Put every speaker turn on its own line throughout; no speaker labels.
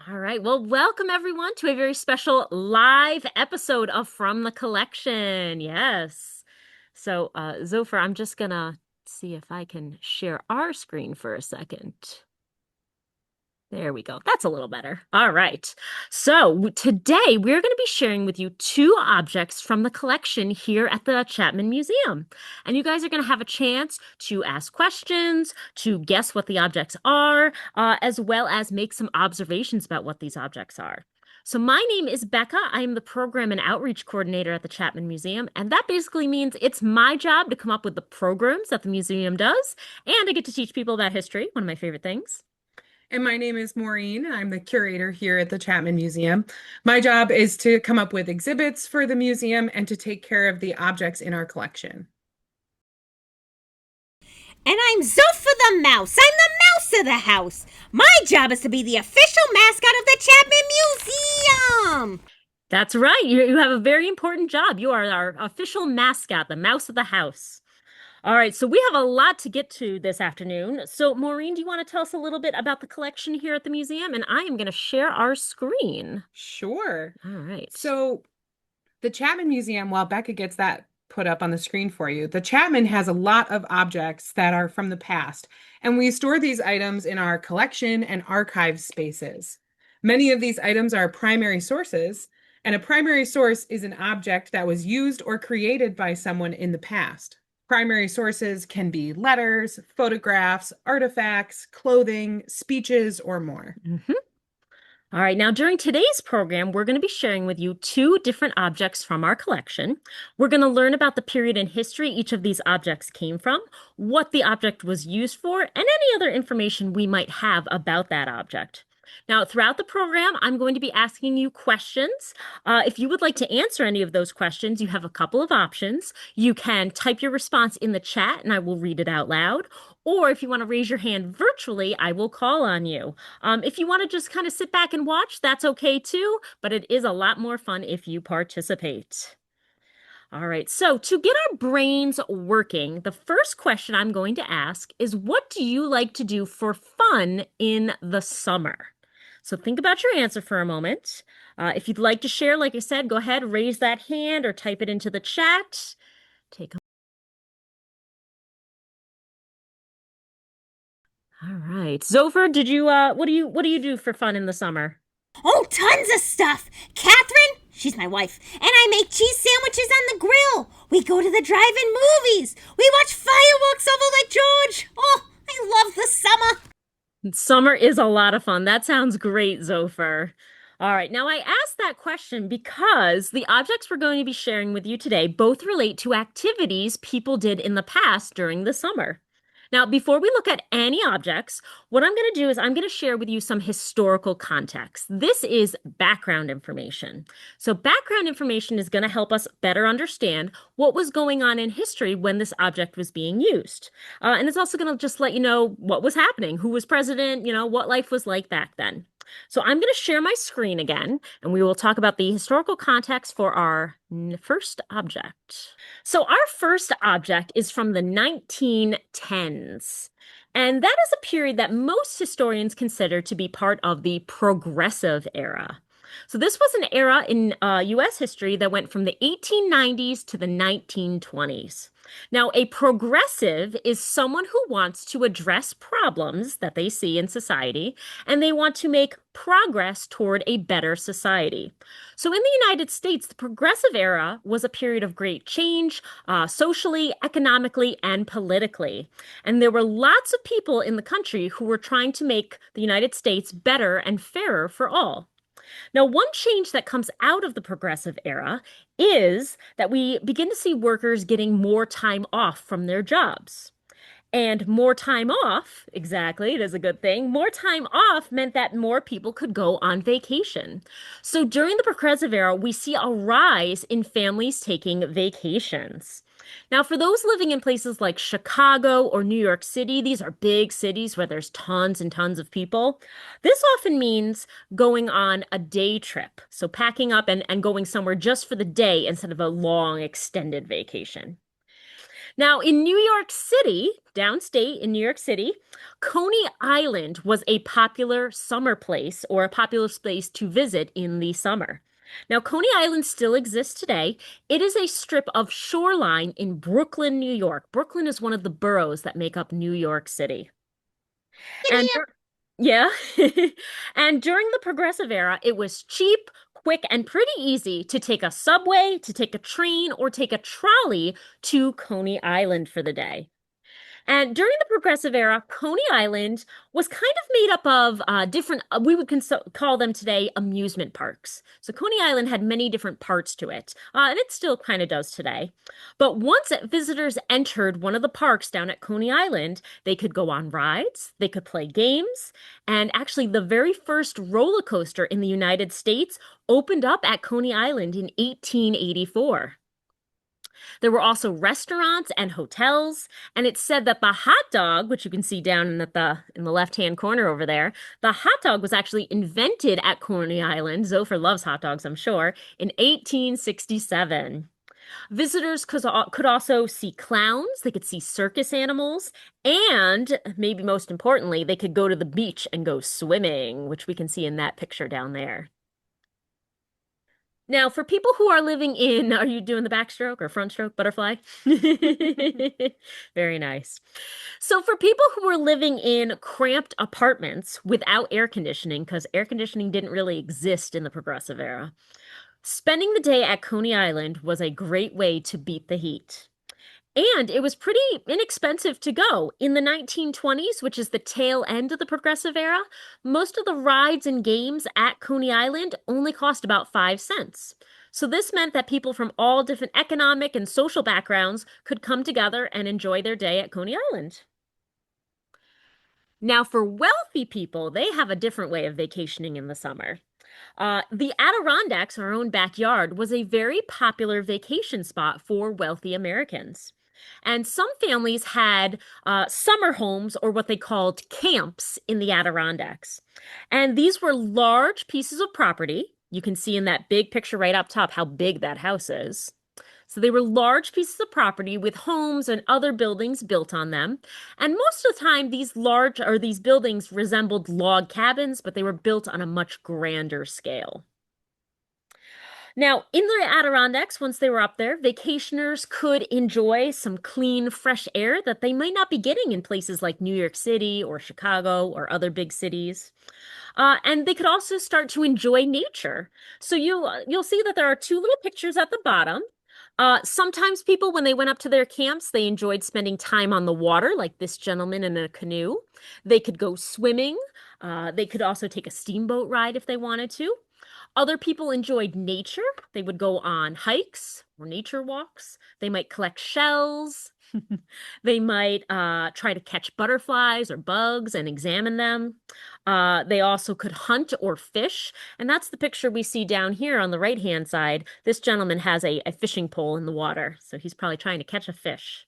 All right. Well, welcome everyone to a very special live episode of From the Collection. Yes. Zopher, I'm just gonna see if I can share our screen for a second. There we go. That's a little better. All right. Today we're going to be sharing with you two objects from the collection here at the Chapman Museum. And you guys are going to have a chance to ask questions, to guess what the objects are, as well as make some observations about what these objects are. So my name is Becca. I am the program and outreach coordinator at the Chapman Museum, and that basically means it's my job to come up with the programs that the museum does, and I get to teach people about history, one of my favorite things.
And my name is Maureen. I'm the curator here at the Chapman Museum. My job is to come up with exhibits for the museum and to take care of the objects in our collection.
And I'm Zopher the Mouse. I'm the mouse of the house. My job is to be the official mascot of the Chapman Museum.
That's right. You have a very important job. You are our official mascot, the mouse of the house. All right, so we have a lot to get to this afternoon. So, Maureen, do you want to tell us a little bit about the collection here at the museum? And I am going to share our screen.
Sure.
All right.
So, the Chapman Museum, while Becca gets that put up on the screen for you, the Chapman has a lot of objects that are from the past, and we store these items in our collection and archive spaces. Many of these items are primary sources, and a primary source is an object that was used or created by someone in the past. Primary sources can be letters, photographs, artifacts, clothing, speeches, or more.
All right, now during today's program, we're going to be sharing with you two different objects from our collection. We're going to learn about the period in history each of these objects came from, what the object was used for, and any other information we might have about that object. Now, throughout the program, I'm going to be asking you questions. If you would like to answer any of those questions, you have a couple of options. You can type your response in the chat and I will read it out loud. Or if you want to raise your hand virtually, I will call on you. If you want to just kind of sit back and watch, that's okay too, but it is a lot more fun if you participate. All right, so to get our brains working, the first question I'm going to ask is, what do you like to do for fun in the summer? So think about your answer for a moment. If you'd like to share, like I said, go ahead, raise that hand or type it into the chat. All right. Zopher, did you what do you do for fun in the summer?
Oh, tons of stuff. Catherine, she's my wife, and I make cheese sandwiches on the grill. We go to the drive-in movies. We watch fireworks over Lake George. Oh, I love the summer.
Summer is a lot of fun. That sounds great, Zopher. All right, now I asked that question because the objects we're going to be sharing with you today both relate to activities people did in the past during the summer. Now, before we look at any objects, what I'm going to do is I'm going to share with you some historical context. This is background information. So background information is going to help us better understand what was going on in history when this object was being used. And it's also going to just let you know what was happening, who was president, what life was like back then. So I'm going to share my screen again, and we will talk about the historical context for our first object. So our first object is from the 1910s. And that is a period that most historians consider to be part of the Progressive Era. So this was an era in U.S. history that went from the 1890s to the 1920s. Now, a progressive is someone who wants to address problems that they see in society, and they want to make progress toward a better society. So in the United States, the Progressive Era was a period of great change, socially, economically, and politically. And there were lots of people in the country who were trying to make the United States better and fairer for all. Now, one change that comes out of the Progressive Era is that we begin to see workers getting more time off from their jobs. And more time off, exactly, it is a good thing. More time off meant that more people could go on vacation. So during the Progressive Era, we see a rise in families taking vacations. Now, for those living in places like Chicago or New York City, these are big cities where there's tons and tons of people. This often means going on a day trip. So packing up and going somewhere just for the day instead of a long extended vacation. Now, in New York City, downstate in New York City, Coney Island was a popular summer place or a popular place to visit in the summer. Now, Coney Island still exists today. It is a strip of shoreline in Brooklyn, New York. Brooklyn is one of the boroughs that make up New York City. And yeah, and during the Progressive Era, it was cheap, quick, and pretty easy to take a subway, to take a train, or take a trolley to Coney Island for the day. And during the Progressive Era, Coney Island was kind of made up of different, we would call them today amusement parks. So Coney Island had many different parts to it, and it still kind of does today. But once visitors entered one of the parks down at Coney Island, they could go on rides, they could play games, and actually the very first roller coaster in the United States opened up at Coney Island in 1884. There were also restaurants and hotels, and it's said that the hot dog, which you can see down in the left-hand corner over there, the hot dog was actually invented at Coney Island. Zopher loves hot dogs, I'm sure, in 1867. Visitors could also see clowns, they could see circus animals, and maybe most importantly, they could go to the beach and go swimming, which we can see in that picture down there. Now, for people who are living in, are you doing the backstroke or front stroke butterfly? Very nice. So, for people who are living in cramped apartments without air conditioning, because air conditioning didn't really exist in the Progressive Era, spending the day at Coney Island was a great way to beat the heat. And it was pretty inexpensive to go. In the 1920s, which is the tail end of the Progressive Era, most of the rides and games at Coney Island only cost about 5 cents. So this meant that people from all different economic and social backgrounds could come together and enjoy their day at Coney Island. Now, for wealthy people, they have a different way of vacationing in the summer. The Adirondacks, our own backyard, was a very popular vacation spot for wealthy Americans. And some families had summer homes or what they called camps in the Adirondacks. And these were large pieces of property. You can see in that big picture right up top how big that house is. So they were large pieces of property with homes and other buildings built on them. And most of the time, these buildings resembled log cabins, but they were built on a much grander scale. Now, in the Adirondacks, once they were up there, vacationers could enjoy some clean, fresh air that they might not be getting in places like New York City or Chicago or other big cities. And they could also start to enjoy nature. So you'll see that there are two little pictures at the bottom. Sometimes people, when they went up to their camps, they enjoyed spending time on the water, like this gentleman in a canoe. They could go swimming. They could also take a steamboat ride if they wanted to. Other people enjoyed nature. They would go on hikes or nature walks. They might collect shells. They might try to catch butterflies or bugs and examine them. They also could hunt or fish. And that's the picture we see down here on the right-hand side. This gentleman has a fishing pole in the water, so he's probably trying to catch a fish.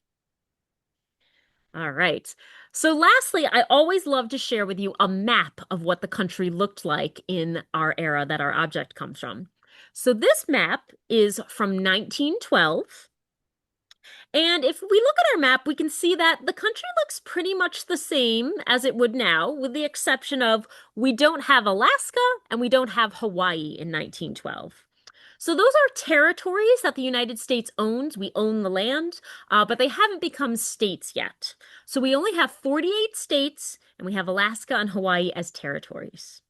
All right. So lastly, I always love to share with you a map of what the country looked like in our era that our object comes from. So this map is from 1912. And if we look at our map, we can see that the country looks pretty much the same as it would now, with the exception of we don't have Alaska and we don't have Hawaii in 1912. So those are territories that the United States owns. We own the land, but they haven't become states yet. So we only have 48 states, and we have Alaska and Hawaii as territories.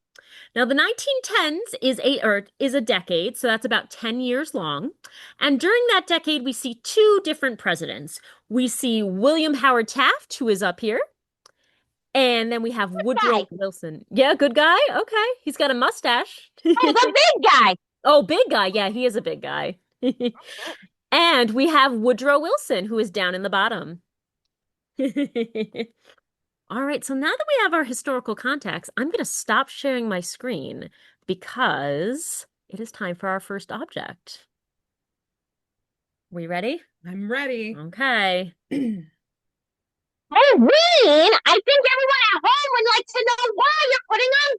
Now, the 1910s is a decade, so that's about 10 years long. And during that decade, we see two different presidents. We see William Howard Taft, who is up here, and then we have Woodrow Wilson. Yeah, good guy. Okay, he's got a mustache.
He's a big guy.
Oh, big guy. Yeah, he is a big guy. And we have Woodrow Wilson, who is down in the bottom. All right, so now that we have our historical context, I'm going to stop sharing my screen because it is time for our first object. We ready?
I'm ready.
Okay.
Maureen, I think everyone at home would like to know why you're putting on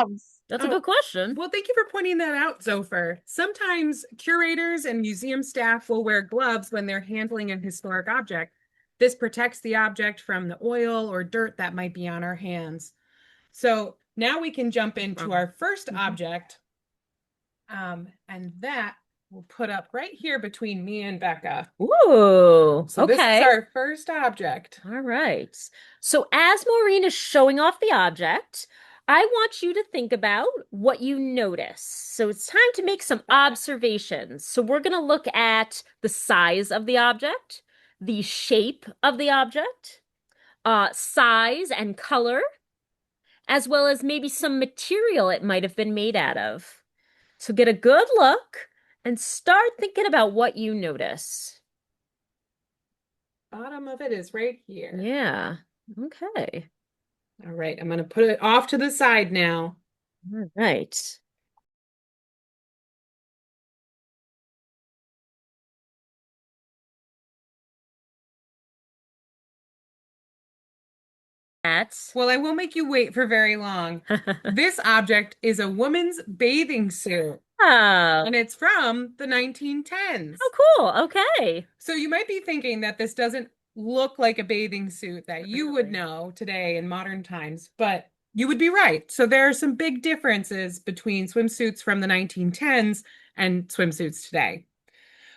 gloves.
That's a
Oh,
good question.
well, thank you for pointing that out, Zopher. Sometimes curators and museum staff will wear gloves when they're handling an historic object. This protects the object from the oil or dirt that might be on our hands. So now we can jump into our first object, and that we'll put up right here between me and Becca.
Ooh,
So this is
okay.
our first object.
All right. So as Maureen is showing off the object, I want you to think about what you notice. So it's time to make some observations. So we're going to look at the size of the object, the shape of the object, size and color, as well as maybe some material it might have been made out of. So get a good look and start thinking about what you notice.
Bottom of it is right here.
Yeah. Okay.
All right, I'm going to put it off to the side now.
All right. That's
Well, I won't make you wait for very long. This object is a woman's bathing suit,
Oh,
and it's from the
oh,
1910s.
cool. Okay.
So you might be thinking that this doesn't look like a bathing suit that you would
Really?
know today in modern times, but you would be right. So there are some big differences between swimsuits from the 1910s and swimsuits today.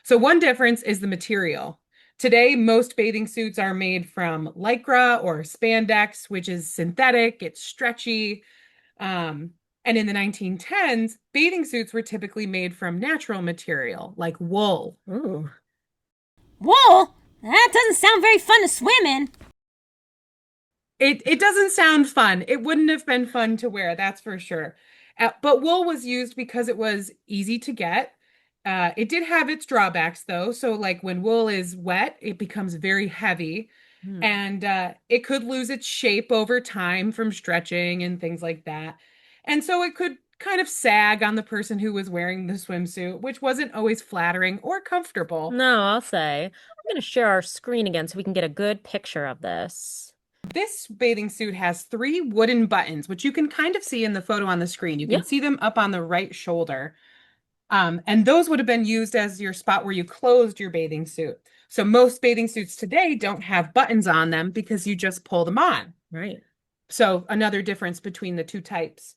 So one difference is the material. Today, most bathing suits are made from lycra or spandex, which is synthetic, it's stretchy. Um, and in the 1910s, bathing suits were typically made from natural material like wool.
Ooh.
Wool? That doesn't sound very fun to swim in.
It doesn't sound fun. It wouldn't have been fun to wear, that's for sure. But wool was used because it was easy to get. It did have its drawbacks though. So like when wool is wet, it becomes very heavy
Hmm.
and it could lose its shape over time from stretching and things like that. And so it could kind of sag on the person who was wearing the swimsuit, which wasn't always flattering or comfortable.
No, I'll say. I'm going to share our screen again so we can get a good picture of this.
This bathing suit has three wooden buttons, which you can kind of see in the photo on the screen. You can
Yep.
see them up on the right shoulder. And those would have been used as your spot where you closed your bathing suit. So most bathing suits today don't have buttons on them because you just pull them on.
Right.
So another difference between the two types.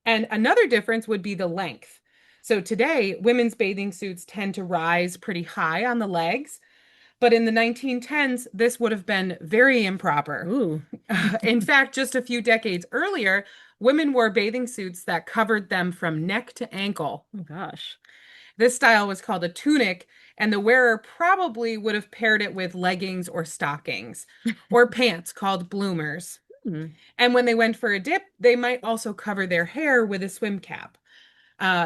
And another difference would be the length. So today, women's bathing suits tend to rise pretty high on the legs, but in the 1910s, this would have been very improper.
Ooh.
In fact, just a few decades earlier, women wore bathing suits that covered them from neck to ankle.
Oh gosh.
This style was called a tunic, and the wearer probably would have paired it with leggings or stockings, or pants called bloomers.
Hmm.
And when they went for a dip, they might also cover their hair with a swim cap.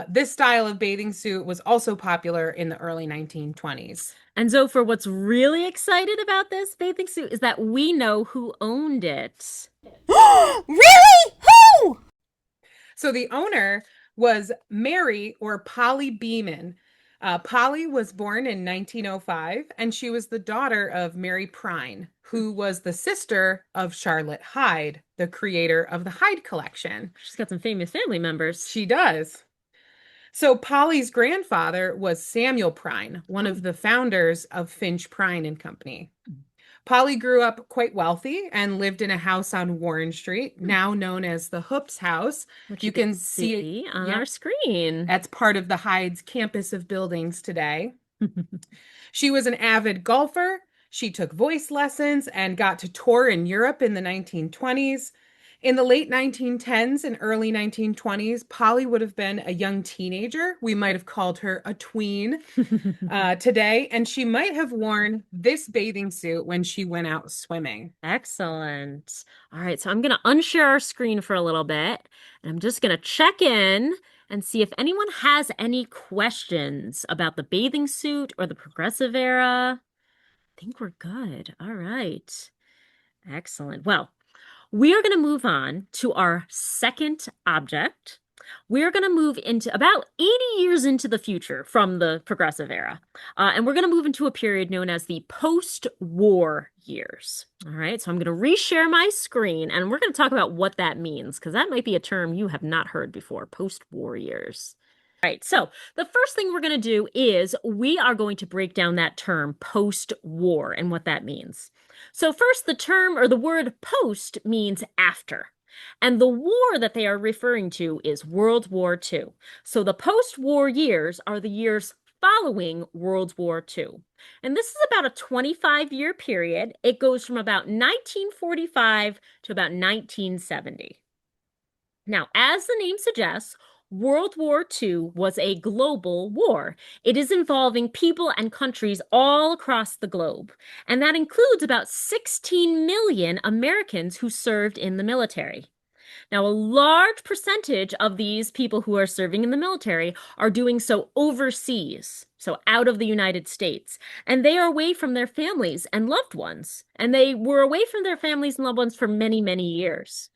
This style of bathing suit was also popular in the early 1920s.
And Zopher, what's really excited about this bathing suit is that we know who owned it.
Really? Who?
So the owner was Mary or Polly Beeman. Polly was born in 1905, and she was the daughter of Mary Prine, who was the sister of Charlotte Hyde, the creator of the Hyde collection.
She's got some famous family members.
She does. So Polly's grandfather was Samuel Prine, one of the founders of Finch Prine and Company. Polly grew up quite wealthy and lived in a house on Warren Street, now known as the Hoops House.
Which
You
you can
can see,
see on
yep,
our screen.
that's part of the Hyde's campus of buildings today. She was an avid golfer. She took voice lessons and got to tour in Europe in the 1920s. In the late 1910s and early 1920s, Polly would have been a young teenager. We might have called her a tween today, and she might have worn this bathing suit when she went out swimming.
Excellent. All right, so I'm going to unshare our screen for a little bit, and I'm just going to check in and see if anyone has any questions about the bathing suit or the progressive era. I think we're good. All right. Excellent. Well, we are going to move on to our second object. We're going to move into about 80 years into the future from the Progressive Era. And we're going to move into a period known as the post-war years. All right, so I'm going to reshare my screen and we're going to talk about what that means because that might be a term you have not heard before, post-war years. All right, so the first thing we're going to do is we are going to break down that term post-war and what that means. So first, the term or the word post means after. And the war that they are referring to is World War II. So the post-war years are the years following World War II. And this is about a 25-year period. It goes from about 1945 to about 1970. Now, as the name suggests, World War II was a global war. It is involving people and countries all across the globe, and that includes about 16 million Americans who served in the military. Now, a large percentage of these people who are serving in the military are doing so overseas, so out of the United States, and they are away from their families and loved ones, and they were away from their families and loved ones for many, many years.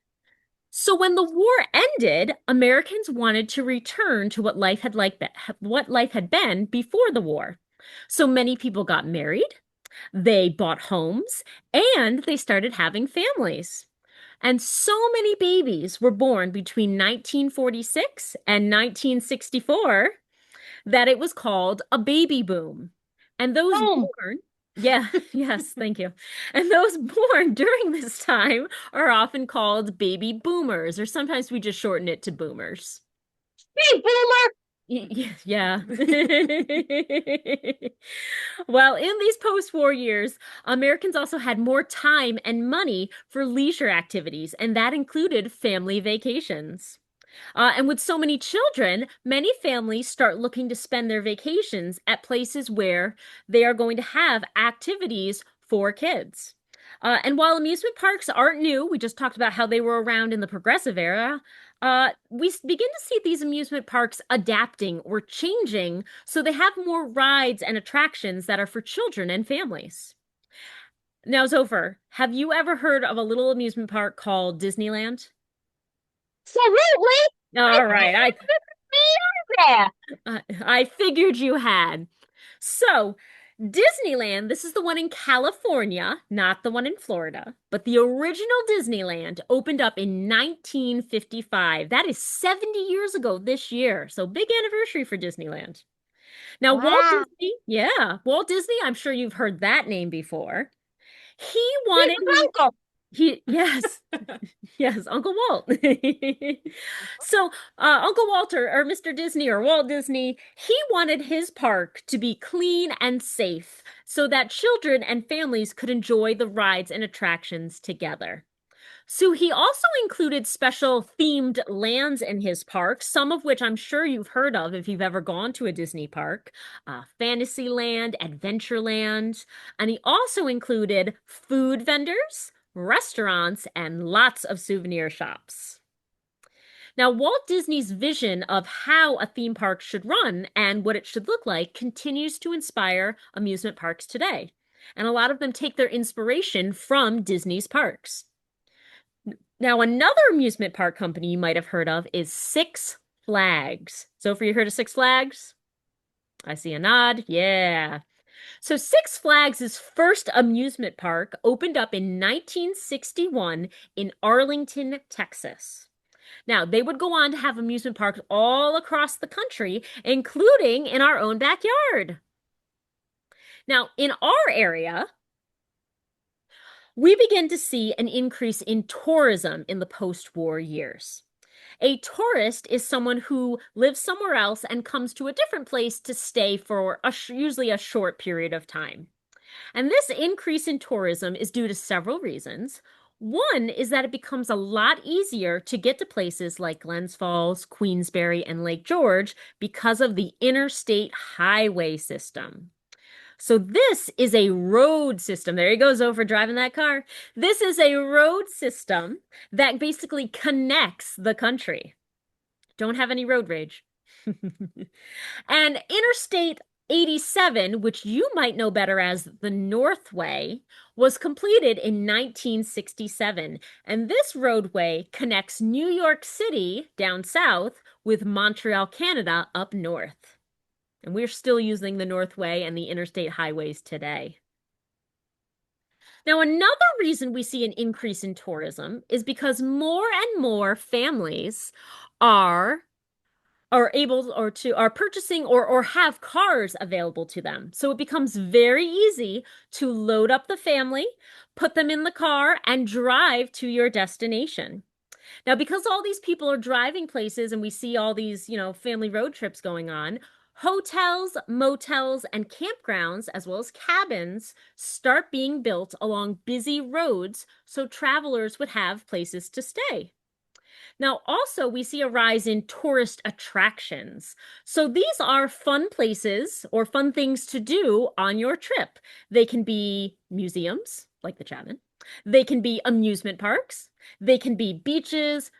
So when the war ended, Americans wanted to return to what life had been before the war. So many people got married, they bought homes, and they started having families. And so many babies were born between 1946 and 1964 that it was called a baby boom. And those
Boom.
born, yeah, yes, thank you. And those born during this time are often called baby boomers, or sometimes we just shorten it to boomers.
Hey, boomer.
Yeah. Well, in these post-war years, Americans also had more time and money for leisure activities, and that included family vacations. And with so many children, many families start looking to spend their vacations at places where they are going to have activities for kids. And while amusement parks aren't new, we just talked about how they were around in the Progressive Era. We begin to see these amusement parks adapting or changing so they have more rides and attractions that are for children and families. Now, Zopher, have you ever heard of a little amusement park called Disneyland?
Absolutely. I
All right,
think there.
I figured you had. So, Disneyland, this is the one in California, not the one in Florida, but the original Disneyland opened up in 1955. That is 70 years ago this year. So, big anniversary for Disneyland. Now, Walt
Wow.
Disney, yeah, Walt Disney, I'm sure you've heard that name before. He
He's
wanted
his uncle.
yes. Yes, Uncle Walt. So, Uncle Walter or Mr. Disney or Walt Disney, he wanted his park to be clean and safe so that children and families could enjoy the rides and attractions together. So he also included special themed lands in his park, some of which I'm sure you've heard of if you've ever gone to a Disney park, Fantasyland, Adventureland, and he also included food vendors, restaurants, and lots of souvenir shops. Now, Walt Disney's vision of how a theme park should run and what it should look like continues to inspire amusement parks today. And a lot of them take their inspiration from Disney's parks. Now, another amusement park company you might have heard of is Six Flags. So, for you heard of Six Flags? I see a nod. Yeah. So, Six Flags' first amusement park opened up in 1961 in Arlington, Texas. Now, they would go on to have amusement parks all across the country, including in our own backyard. Now, in our area, we begin to see an increase in tourism in the post-war years. A tourist is someone who lives somewhere else and comes to a different place to stay for usually a short period of time. And this increase in tourism is due to several reasons. One is that it becomes a lot easier to get to places like Glens Falls, Queensbury, and Lake George because of the interstate highway system. So this is a road system. There he goes over driving that car. This is a road system that basically connects the country. Don't have any road rage. And interstate 87, which you might know better as the Northway, was completed in 1967. And this roadway connects New York City down south with Montreal, Canada up north. And we're still using the Northway and the interstate highways today. Now, another reason we see an increase in tourism is because more and more families are able are purchasing or have cars available to them. So it becomes very easy to load up the family, put them in the car, and drive to your destination. Now, because all these people are driving places and we see all these, family road trips going on, hotels, motels, and campgrounds, as well as cabins, start being built along busy roads so travelers would have places to stay. Now, also, we see a rise in tourist attractions. So these are fun places or fun things to do on your trip. They can be museums, like the Chapman. They can be amusement parks. They can be beaches,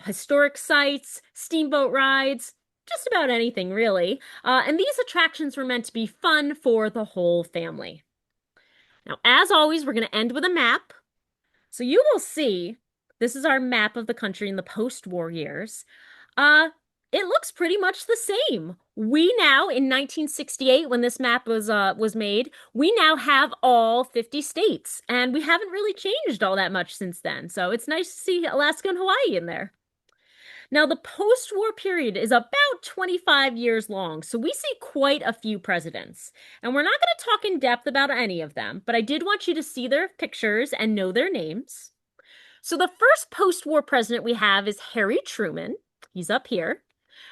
historic sites, steamboat rides, just about anything, really. And these attractions were meant to be fun for the whole family. Now, as always, we're going to end with a map. So you will see, this is our map of the country in the post-war years. It looks pretty much the same. We now, in 1968, when this map was made, we now have all 50 states, and we haven't really changed all that much since then. So it's nice to see Alaska and Hawaii in there. Now, the post-war period is about 25 years long, so we see quite a few presidents. And we're not going to talk in depth about any of them, but I did want you to see their pictures and know their names. So the first post-war president we have is Harry Truman. He's up here.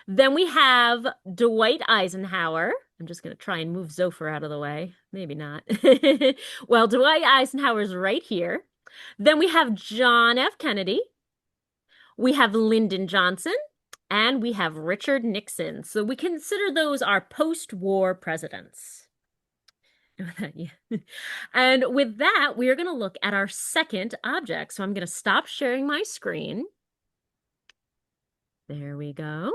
Then we have Dwight Eisenhower. I'm just going to try and move Zopher out of the way. Maybe not. Well, Dwight Eisenhower's right here. Then we have John F. Kennedy. We have Lyndon Johnson. And we have Richard Nixon. So we consider those our post-war presidents. And with that, we are going to look at our second object. So I'm going to stop sharing my screen. There we go.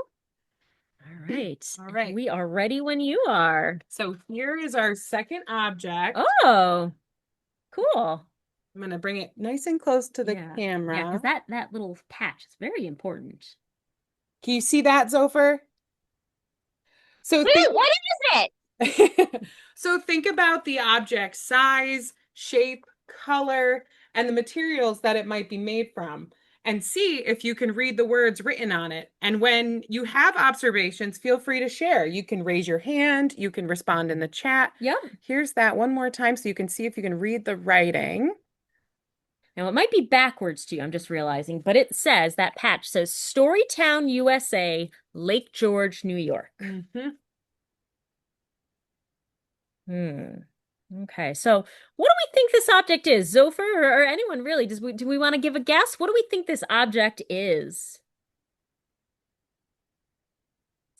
All right.
All right.
We are ready when you are.
So here is our second object.
Oh, cool.
I'm going to bring it nice and close to the camera.
Yeah, because that little patch is very important.
Can you see that, Zopher? So
What is it?
So think about the object's size, shape, color, and the materials that it might be made from, and see if you can read the words written on it. And when you have observations, feel free to share. You can raise your hand, you can respond in the chat.
Yep.
Here's that one more time so you can see if you can read the writing.
Now, it might be backwards to you, I'm just realizing, but it says, that patch says Storytown, USA, Lake George, New York.
Mm-hmm.
Okay, so what do we think this object is? Zopher or anyone really? Do we want to give a guess? What do we think this object is?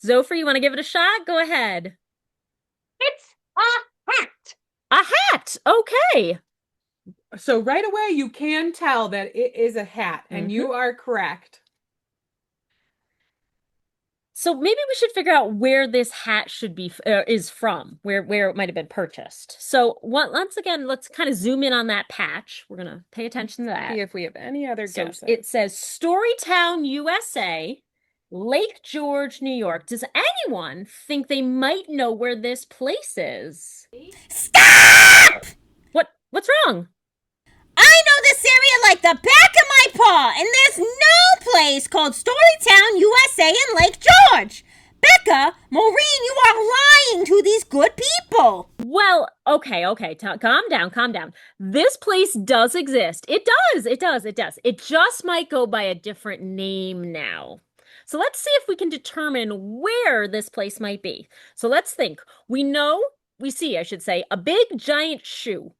Zopher, you want to give it a shot? Go ahead.
It's a hat.
A hat! Okay.
So right away, you can tell that it is a hat, and you are correct.
So maybe we should figure out where this hat should be is from, where it might have been purchased. So once again, let's kind of zoom in on that patch. We're gonna pay attention to that.
See if we have any other guesses.
It says Storytown, USA, Lake George, New York. Does anyone think they might know where this place is?
Stop!
What's wrong?
I know this area like the back of my paw, and there's no place called Storytown, USA in Lake George. Becca, Maureen, you are lying to these good people.
Well, okay. Calm down. This place does exist. It does. It just might go by a different name now. So let's see if we can determine where this place might be. So let's think. We see, a big giant shoe.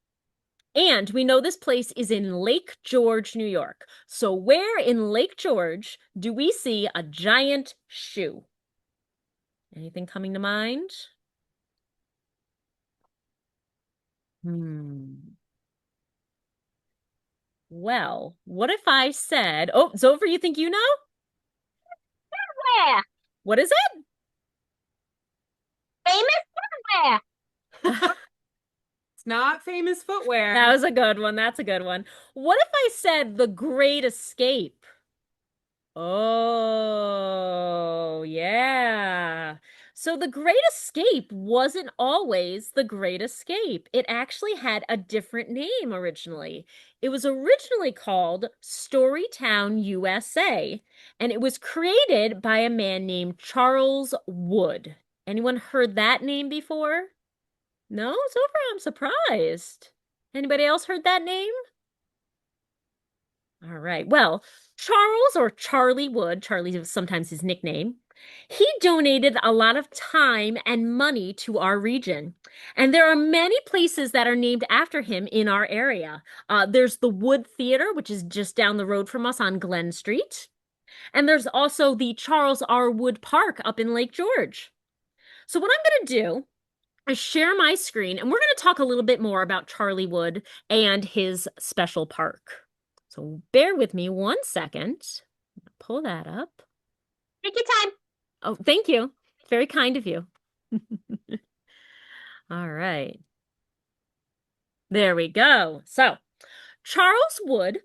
And we know this place is in Lake George, New York. So where in Lake George do we see a giant shoe? Anything coming to mind? Well, what if I said, oh, Zopher, you think you know?
Where?
What is it?
Famous
It's not famous
That
footwear.
was a good one. That's a good one. What if I said The Great Escape? Oh, yeah. So the Great Escape wasn't always the Great Escape. It actually had a different name originally. It was originally called Storytown, USA, and it was created by a man named Charles Wood. Anyone heard that name before? No? So far, I'm surprised. Anybody else heard that name? All right. Well, Charles or Charlie Wood, Charlie was sometimes his nickname, he donated a lot of time and money to our region. And there are many places that are named after him in our area. There's the Wood Theater, which is just down the road from us on Glen Street. And there's also the Charles R. Wood Park up in Lake George. So, what I'm going to do is share my screen, and we're going to talk a little bit more about Charlie Wood and his special park. So bear with me 1 second. Pull that up.
Take your time.
Oh, thank you. Very kind of you. All right. There we go. So, Charles Wood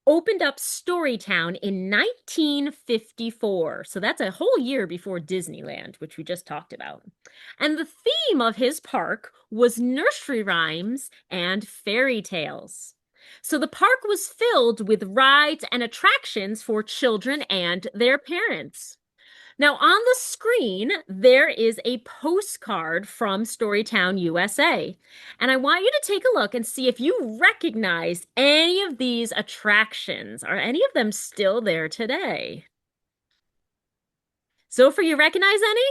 opened up Storytown in 1954. So that's a whole year before Disneyland, which we just talked about. And the theme of his park was nursery rhymes and fairy tales. So the park was filled with rides and attractions for children and their parents. Now, on the screen, there is a postcard from Storytown, USA. And I want you to take a look and see if you recognize any of these attractions. Are any of them still there today? Zopher, you recognize any?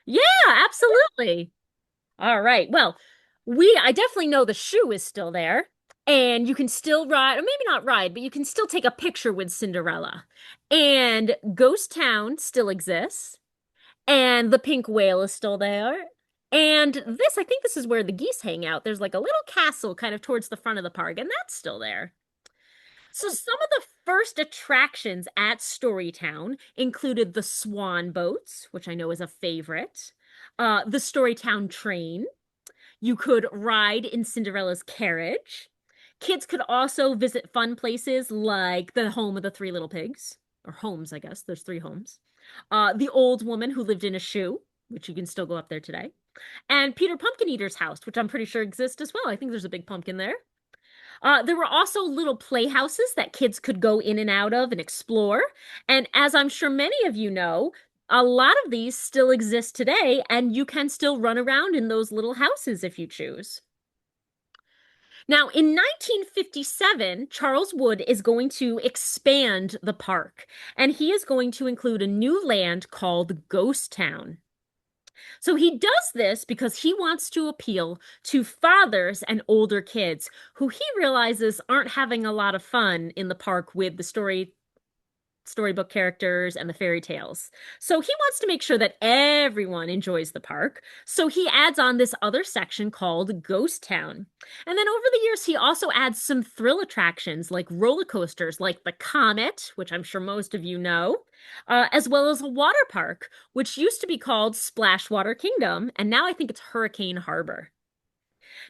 Yeah, absolutely. All right. Well, I definitely know the shoe is still there. And you can still ride, or maybe not ride, but you can still take a picture with Cinderella. And Ghost Town still exists. And the pink whale is still there. And I think this is where the geese hang out. There's like a little castle kind of towards the front of the park, and that's still there. So some of the first attractions at Storytown included the swan boats, which I know is a favorite, the Storytown train. You could ride in Cinderella's carriage. Kids could also visit fun places like the home of the three little pigs, or homes, I guess. There's three homes. The old woman who lived in a shoe, which you can still go up there today, and Peter Pumpkin Eater's house, which I'm pretty sure exists as well. I think there's a big pumpkin there. There were also little playhouses that kids could go in and out of and explore. And as I'm sure many of you know, a lot of these still exist today, and you can still run around in those little houses if you choose. Now, in 1957, Charles Wood is going to expand the park, and he is going to include a new land called Ghost Town. So he does this because he wants to appeal to fathers and older kids who he realizes aren't having a lot of fun in the park with the storybook characters and the fairy tales. So he wants to make sure that everyone enjoys the park. So he adds on this other section called Ghost Town. And then over the years, he also adds some thrill attractions like roller coasters like the Comet, which I'm sure most of you know, as well as a water park, which used to be called Splashwater Kingdom, and now I think it's Hurricane Harbor.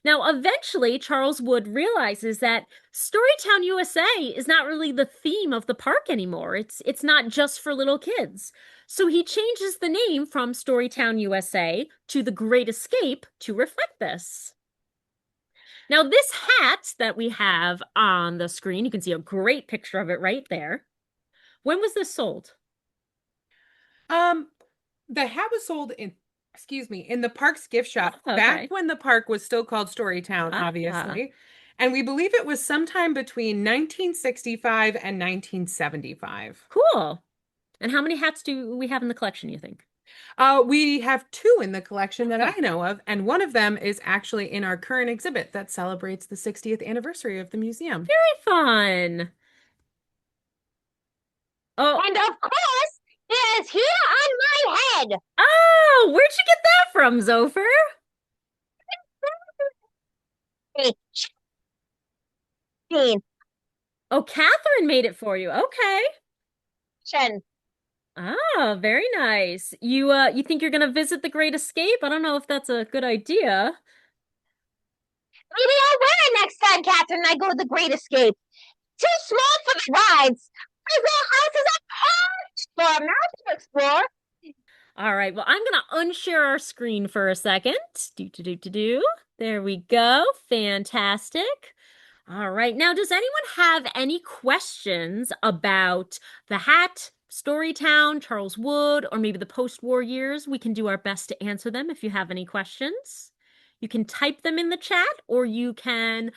Now, eventually, Charles Wood realizes that Storytown USA is not really the theme of the park anymore. It's not just for little kids. So he changes the name from Storytown USA to The Great Escape to reflect this. Now, this hat that we have on the screen, you can see a great picture of it right there. When was this sold?
Um, the hat was sold in, excuse me, in the park's gift shop back
Okay.
when the park was still called Storytown,
Ah,
obviously. And we believe it was sometime between 1965 and 1975.
cool. And how many hats do we have in the collection, you think?
We have two in the collection that
Oh,
I know of, and one of them is actually in our current exhibit that celebrates the 60th anniversary of the museum.
very fun. Oh,
And of course, it is here on my head.
oh, where'd you get that from, Zopher?
Hey,
Oh, Catherine made it for you. Okay.
Shen.
Ah, very nice. You think you're gonna visit the Great Escape? I don't know if that's a good idea.
Maybe I'll wear it next time Catherine and I go to the Great Escape. Too small for the rides. My little house is a park for a mouse to explore.
All right, well, I'm gonna unshare our screen for a second. Do, do, do, do, do. There we go. Fantastic. All right, now, does anyone have any questions about the hat, Storytown, Charles Wood, or maybe the post-war years? We can do our best to answer them if you have any questions. You can type them in the chat, or you can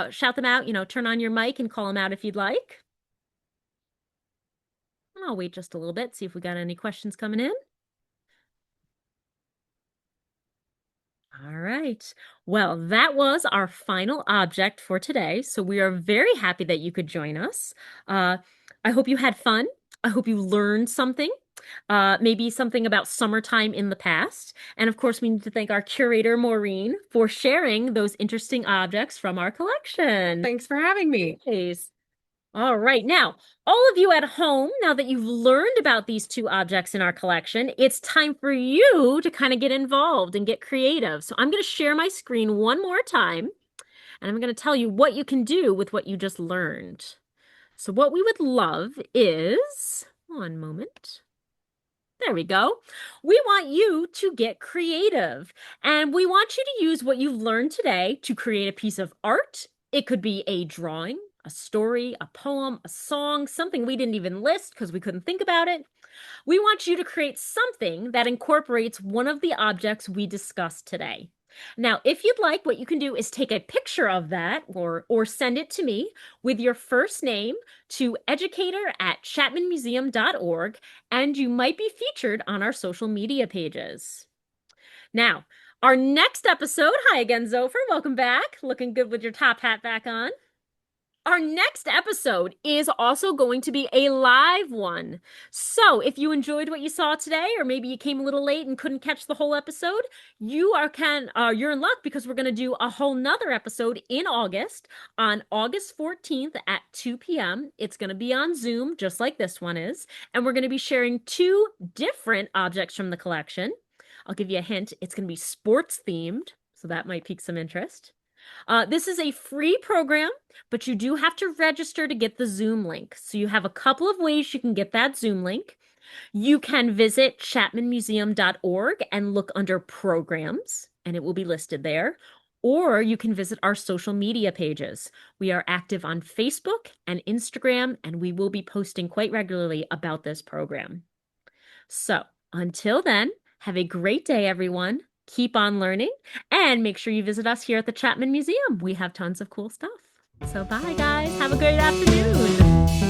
shout them out, turn on your mic and call them out if you'd like. I'll wait just a little bit, see if we got any questions coming in. All right. Well, that was our final object for today. So we are very happy that you could join us. I hope you had fun. I hope you learned something, maybe something about summertime in the past. And of course, we need to thank our curator, Maureen, for sharing those interesting objects from our collection.
Thanks for having me.
Please. All right. Now, all of you at home, now that you've learned about these two objects in our collection, it's time for you to kind of get involved and get creative. So I'm going to share my screen one more time, and I'm going to tell you what you can do with what you just learned. So what we would love is, one moment. There we go. We want you to get creative, and we want you to use what you've learned today to create a piece of art. It could be a drawing, a story, a poem, a song, something we didn't even list because we couldn't think about it. We want you to create something that incorporates one of the objects we discussed today. Now, if you'd like, what you can do is take a picture of that or send it to me with your first name to educator@chapmanmuseum.org, and you might be featured on our social media pages. Now, our next episode, hi again, Zopher, welcome back. Looking good with your top hat back on. Our next episode is also going to be a live one. So if you enjoyed what you saw today, or maybe you came a little late and couldn't catch the whole episode, you're in luck because we're going to do a whole nother episode in August on August 14th at 2 p.m. It's going to be on Zoom, just like this one is. And we're going to be sharing two different objects from the collection. I'll give you a hint. It's going to be sports themed, so that might pique some interest. This is a free program, but you do have to register to get the Zoom link. So you have a couple of ways you can get that Zoom link. You can visit chapmanmuseum.org and look under programs, and it will be listed there. Or you can visit our social media pages. We are active on Facebook and Instagram, and we will be posting quite regularly about this program. So until then, have a great day, everyone. Keep on learning, and make sure you visit us here at the Chapman Museum. We have tons of cool stuff. So bye, guys. Have a great afternoon.